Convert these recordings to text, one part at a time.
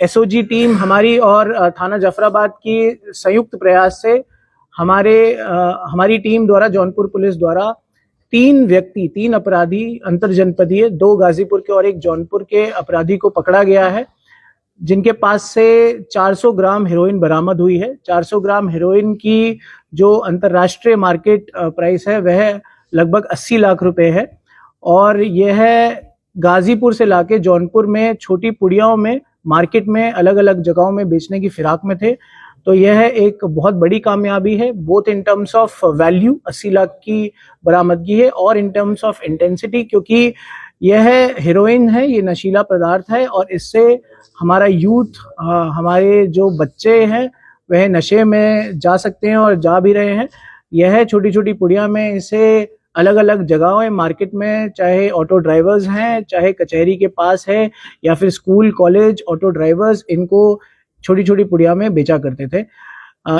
SOG team हमारी और थाना जफराबाद की संयुक्त प्रयास से हमारी टीम द्वारा, जौनपुर पुलिस द्वारा 3 अपराधी अंतरजनपदीय, 2 गाजीपुर के और 1 जौनपुर के अपराधी को पकड़ा गया है, जिनके पास से 400 ग्राम हेरोइन बरामद हुई है। 400 ग्राम हेरोइन की जो अंतरराष्ट्रीय मार्केट प्राइस है वह लगभग 80 लाख रुपए है, और यह गाजीपुर से लाके जौनपुर में छोटी पुड़ियाओं में मार्केट में अलग अलग जगहों में बेचने की फिराक में थे। तो यह एक बहुत बड़ी कामयाबी है, both in terms of value 80 lakh की बरामदगी है, और इन टर्म्स ऑफ इंटेंसिटी, क्योंकि यह हेरोइन है, ये नशीला पदार्थ है, और इससे हमारा यूथ, हमारे जो बच्चे हैं वह नशे में जा सकते हैं और जा भी रहे हैं। यह छोटी छोटी पुड़िया में इसे अलग अलग जगहों मार्केट में, चाहे ऑटो ड्राइवर्स हैं, चाहे कचहरी के पास है, या फिर स्कूल कॉलेज ऑटो ड्राइवर्स इनको छोटी छोटी पुड़िया में बेचा करते थे।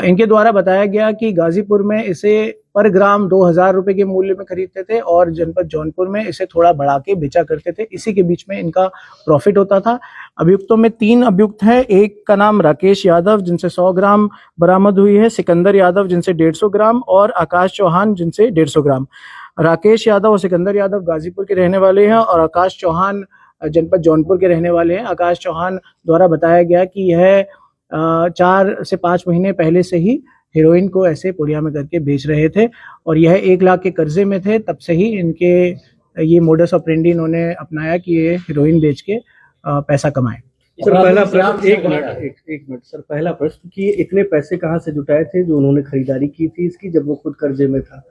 इनके द्वारा बताया गया कि गाजीपुर में इसे पर ग्राम 2000 रुपए के मूल्य में खरीदते थे, और जनपद जौनपुर में इसे थोड़ा बढ़ा के बेचा करते थे। इसी के बीच में इनका प्रॉफिट होता था। अभियुक्तों में 3 अभियुक्त हैं। एक का नाम राकेश यादव, जिनसे 100 ग्राम बरामद हुई है, सिकंदर यादव जिनसे 150 ग्राम, और आकाश चौहान जिनसे 150 ग्राम। राकेश यादव और सिकंदर यादव गाजीपुर के रहने वाले हैं, और आकाश चौहान जनपद जौनपुर के रहने वाले हैं। आकाश चौहान द्वारा बताया गया कि यह 4 से 5 महीने पहले से ही हेरोइन को ऐसे पुड़िया में करके बेच रहे थे, और यह 1 लाख के कर्जे में थे। तब से ही इनके ये मोडस ऑपरेंडी इन्होंने अपनाया कि ये हेरोइन बेच के पैसा कमाए। सर पहला प्रश्न, एक मिनट सर, पहला प्रश्न कि इतने पैसे कहाँ से जुटाए थे जो उन्होंने खरीदारी की थी इसकी, जब वो खुद कर्जे में था?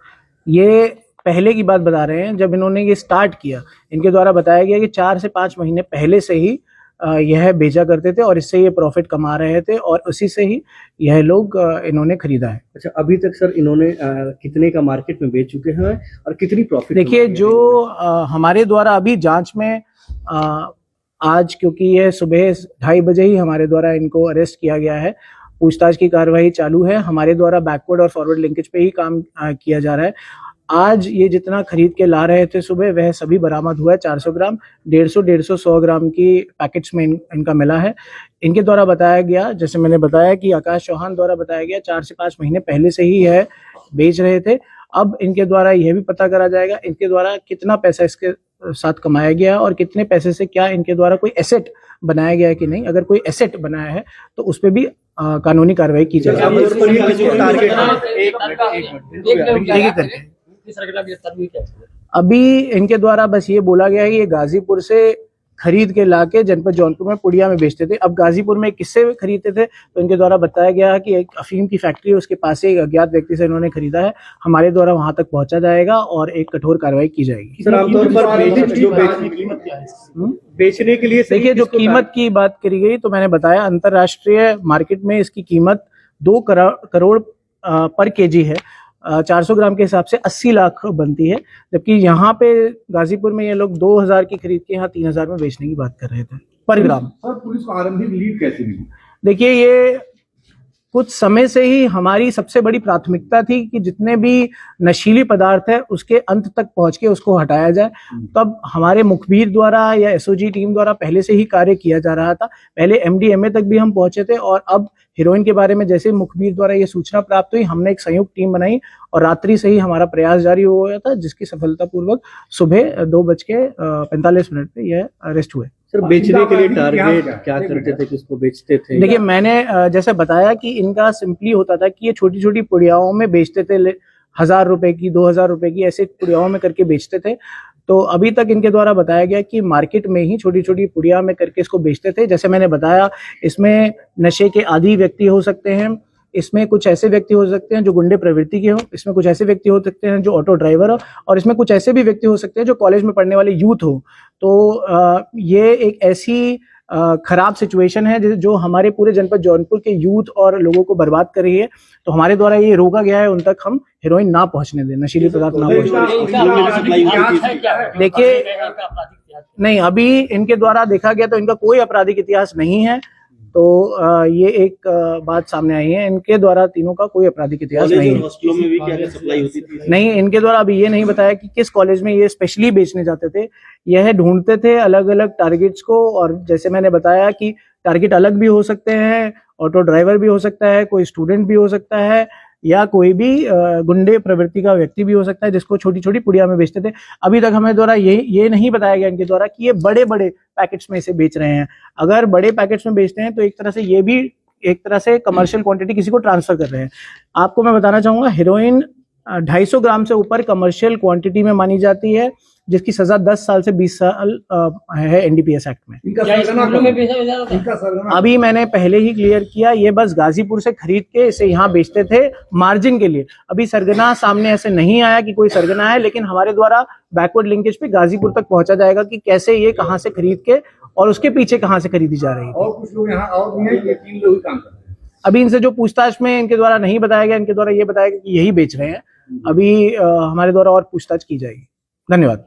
ये पहले की बात बता रहे हैं, जब इन्होंने ये स्टार्ट किया, इनके द्वारा बताया गया कि 4 से 5 महीने पहले से ही यह बेचा करते थे, और इससे ये प्रॉफिट कमा रहे थे, और उसी से ही यह लोग इन्होंने खरीदा है। अच्छा, अभी तक सर इन्होंने कितने का मार्केट में बेच चुके हैं और कितनी प्रॉफिट? देखिए, जो हमारे द्वारा अभी जांच में आज, क्योंकि यह सुबह 2:30 बजे ही हमारे द्वारा इनको अरेस्ट किया गया है, पूछताछ की कार्रवाई चालू है। हमारे द्वारा बैकवर्ड और फॉरवर्ड लिंकेज पे ही काम किया जा रहा है। आज ये जितना खरीद के ला रहे थे सुबह, वह सभी बरामद हुआ है। 400 ग्राम, 150, 100 ग्राम की पैकेट्स में इनका मिला है। इनके द्वारा बताया गया, जैसे मैंने बताया कि आकाश चौहान द्वारा बताया गया, 4 से 5 महीने पहले से ही यह बेच रहे थे। अब इनके द्वारा यह भी पता करा जाएगा इनके द्वारा कितना पैसा इसके साथ कमाया गया, और कितने पैसे से क्या इनके द्वारा कोई एसेट बनाया गया है कि नहीं। अगर कोई एसेट बनाया है तो उस पर भी कानूनी कार्रवाई की जाएगी। अभी इनके द्वारा बस ये बोला गया है कि ये गाजीपुर से खरीद के लाके जनपद जौनपुर में पुड़िया में बेचते थे। अब गाजीपुर में किससे खरीदते थे, तो इनके द्वारा बताया गया है कि एक अफीम की फैक्ट्री है, उसके पास से एक अज्ञात व्यक्ति से इन्होंने खरीदा है। हमारे द्वारा वहां तक पहुंचा जाएगा और एक कठोर कार्रवाई की जाएगी। सर आमतौर पर बेचने के लिए, देखिए, जो कीमत की बात करी गई, तो मैंने बताया अंतरराष्ट्रीय मार्केट में इसकी कीमत 2 करोड़ पर केजी है। 400 ग्राम के हिसाब से 80 लाख बनती है, जबकि यहाँ पे गाजीपुर में ये लोग 2000 की खरीद के यहाँ 3000 में बेचने की बात कर रहे थे पर ग्राम। सर, पुलिस को आरंभिक लीड कैसे मिली? देखिए, ये कुछ समय से ही हमारी सबसे बड़ी प्राथमिकता थी कि जितने भी नशीली पदार्थ है उसके अंत तक पहुंच के उसको हटाया जाए। तब हमारे मुखबिर द्वारा या एसओजी टीम द्वारा पहले से ही कार्य किया जा रहा था। पहले एमडीएमए तक भी हम पहुंचे थे, और अब हेरोइन के बारे में जैसे मुखबिर द्वारा ये सूचना प्राप्त हुई, हमने एक संयुक्त टीम बनाई और रात्रि से ही हमारा प्रयास जारी हो गया था, जिसकी सफलतापूर्वक सुबह 2:45 पे यह अरेस्ट हुए। सर, बेचने के लिए टारगेट क्या करते थे, किसको बेचते थे? देखिए, मैंने जैसे बताया कि इनका सिंपली होता था कि ये छोटी छोटी पुड़ियाओं में बेचते थे, 1000 रुपए की, 2000 रुपए की, ऐसे पुड़ियाओं में करके बेचते थे। तो अभी तक इनके द्वारा बताया गया कि मार्केट में ही छोटी छोटी पुड़िया में करके इसको बेचते थे। जैसे मैंने बताया, इसमें नशे के आदी व्यक्ति हो सकते हैं, इसमें कुछ ऐसे व्यक्ति हो सकते हैं जो गुंडे प्रवृत्ति के हो, इसमें कुछ ऐसे व्यक्ति हो सकते हैं जो ऑटो ड्राइवर हो, और इसमें कुछ ऐसे भी व्यक्ति हो सकते हैं जो कॉलेज में पढ़ने वाले यूथ हो। तो ये एक ऐसी खराब सिचुएशन है जो हमारे पूरे जनपद जौनपुर के यूथ और लोगों को बर्बाद कर रही है। तो हमारे द्वारा ये रोका गया है उन तक हम हेरोइन ना पहुंचने दें, नशीली पदार्थ ना पहुंचने दें। देखिए, नहीं, अभी इनके द्वारा देखा गया तो इनका कोई आपराधिक इतिहास नहीं है। तो ये एक बात सामने आई है, इनके द्वारा तीनों का कोई आपराधिक इतिहास नहीं है। हॉस्टलों में भी क्या सप्लाई होती थी? नहीं, इनके द्वारा अभी ये नहीं बताया कि किस कॉलेज में ये स्पेशली बेचने जाते थे। यह ढूंढते थे अलग अलग टारगेट्स को, और जैसे मैंने बताया कि टारगेट अलग भी हो सकते हैं, ऑटो ड्राइवर भी हो सकता है, कोई स्टूडेंट भी हो सकता है, या कोई भी गुंडे प्रवृत्ति का व्यक्ति भी हो सकता है जिसको छोटी छोटी पुड़िया में बेचते थे। अभी तक हमें द्वारा ये नहीं बताया गया इनके द्वारा कि ये बड़े बड़े पैकेट्स में इसे बेच रहे हैं। अगर बड़े पैकेट्स में बेचते हैं तो एक तरह से ये भी एक तरह से कमर्शियल क्वांटिटी किसी को ट्रांसफर कर रहे हैं। आपको मैं बताना चाहूंगा, हेरोइन 250 ग्राम से ऊपर कमर्शियल क्वांटिटी में मानी जाती है, जिसकी सजा 10 साल से 20 साल है एनडीपीएस एक्ट में। इनका क्या सरगना स्कूलों में कौन है? बेचा जा रहा था? इनका सरगना अभी मैंने पहले ही क्लियर किया, ये बस गाजीपुर से खरीद के इसे यहाँ बेचते थे मार्जिन के लिए। अभी सरगना सामने ऐसे नहीं आया कि कोई सरगना है, लेकिन हमारे द्वारा बैकवर्ड लिंकेज पे गाजीपुर तक पहुंचा जाएगा कि कैसे ये कहाँ से खरीद के और उसके पीछे कहाँ से खरीदी जा रही थी। और कुछ लोग यहाँ और भी हैं, ये 3 लोग ही काम कर रहे हैं। अभी इनसे जो पूछताछ में इनके द्वारा नहीं बताया गया, इनके द्वारा ये बताया गया कि यही बेच रहे हैं। अभी हमारे द्वारा और पूछताछ की जाएगी। धन्यवाद।